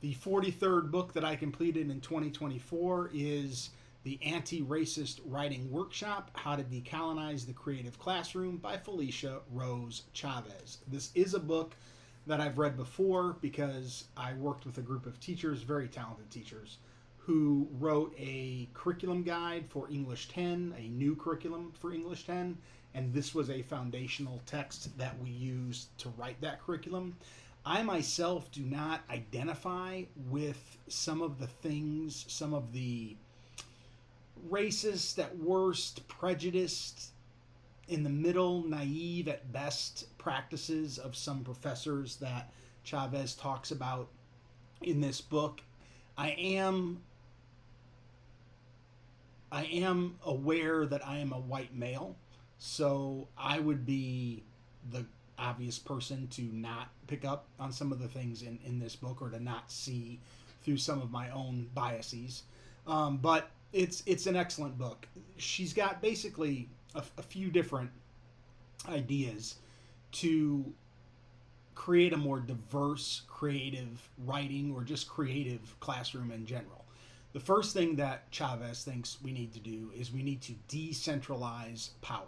The 43rd book that I completed in 2024 is The Anti-Racist Writing Workshop, How to Decolonize the Creative Classroom by Felicia Rose Chavez. This is a book that I've read before because I worked with a group of teachers, very talented teachers, who wrote a curriculum guide for English 10, a new curriculum for English 10, and this was a foundational text that we used to write that curriculum. I myself do not identify with some of the things, some of the racist at worst, prejudiced in the middle, naive at best practices of some professors that Chavez talks about in this book. I am aware that I am a white male, so I would be the obvious person to not pick up on some of the things in this book, or to not see through some of my own biases. But it's an excellent book. She's got basically a few different ideas to create a more diverse, creative writing, or just creative classroom in general. The first thing that Chavez thinks we need to do is we need to decentralize power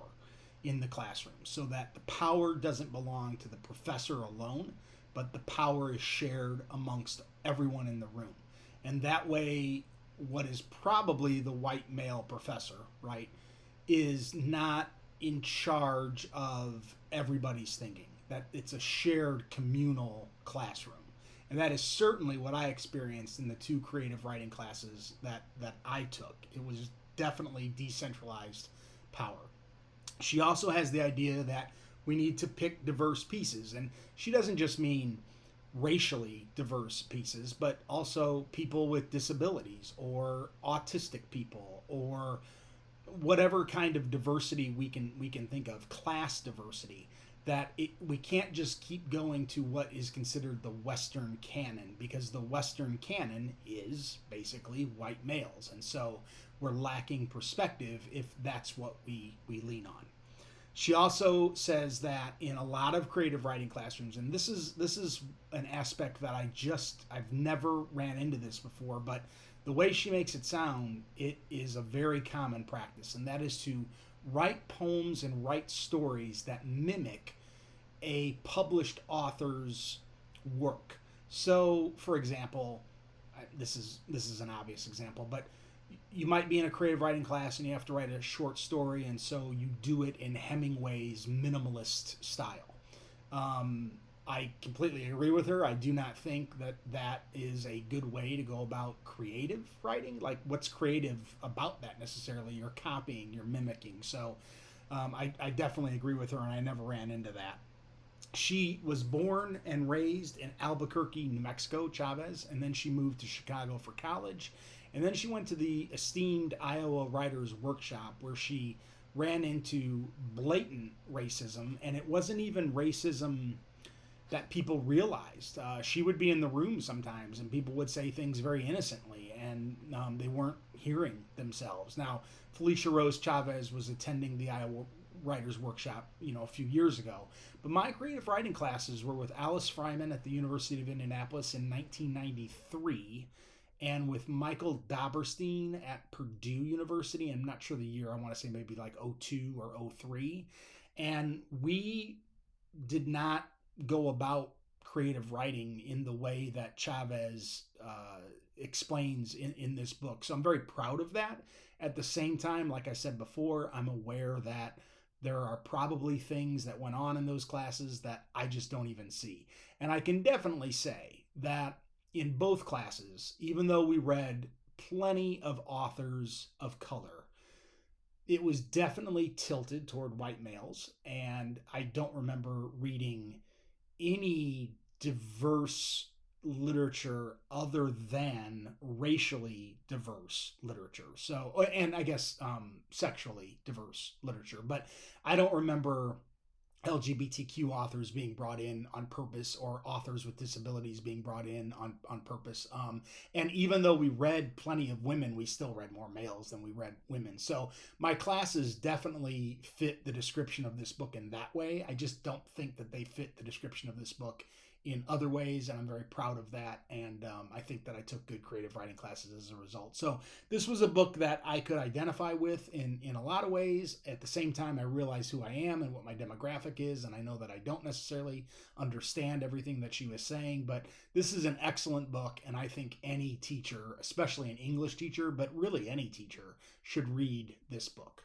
in the classroom so that the power doesn't belong to the professor alone, but the power is shared amongst everyone in the room. And that way, what is probably the white male professor, right, is not in charge of everybody's thinking, that it's a shared communal classroom. And that is certainly what I experienced in the two creative writing classes that I took. It was definitely decentralized power. She also has the idea that we need to pick diverse pieces. And she doesn't just mean racially diverse pieces, but also people with disabilities or autistic people or whatever kind of diversity we can think of, class diversity. That we can't just keep going to what is considered the Western canon, because the Western canon is basically white males, and so we're lacking perspective if that's what we lean on. She also says that in a lot of creative writing classrooms, and this is an aspect that I've never ran into this before, but the way she makes it sound, it is a very common practice, and that is to write poems and write stories that mimic a published author's work. So, for example, this is an obvious example, but you might be in a creative writing class and you have to write a short story, and so you do it in Hemingway's minimalist style. I completely agree with her. I do not think that is a good way to go about creative writing. Like, what's creative about that necessarily? You're copying, you're mimicking. So I definitely agree with her, and I never ran into that. She was born and raised in Albuquerque, New Mexico, Chavez, and then she moved to Chicago for college. And then she went to the esteemed Iowa Writers Workshop, where she ran into blatant racism, and it wasn't even racism that people realized. She would be in the room sometimes, and people would say things very innocently, and they weren't hearing themselves. Now, Felicia Rose Chavez was attending the Iowa Writers Workshop, a few years ago. But my creative writing classes were with Alice Fryman at the University of Indianapolis in 1993, and with Michael Doberstein at Purdue University. I'm not sure the year. I want to say maybe like '02 or '03. And we did not go about creative writing in the way that Chavez explains in this book. So I'm very proud of that. At the same time, like I said before, I'm aware that there are probably things that went on in those classes that I just don't even see. And I can definitely say that in both classes, even though we read plenty of authors of color, it was definitely tilted toward white males. And I don't remember reading any diverse literature other than racially diverse literature. So, and I guess sexually diverse literature, but I don't remember LGBTQ authors being brought in on purpose, or authors with disabilities being brought in on purpose. And even though we read plenty of women, we still read more males than we read women. So my classes definitely fit the description of this book in that way. I just don't think that they fit the description of this book in other ways, and I'm very proud of that. And I think that I took good creative writing classes as a result. So this was a book that I could identify with in a lot of ways. At the same time, I realize who I am and what my demographic is, and I know that I don't necessarily understand everything that she was saying, but this is an excellent book, and I think any teacher, especially an English teacher, but really any teacher, should read this book.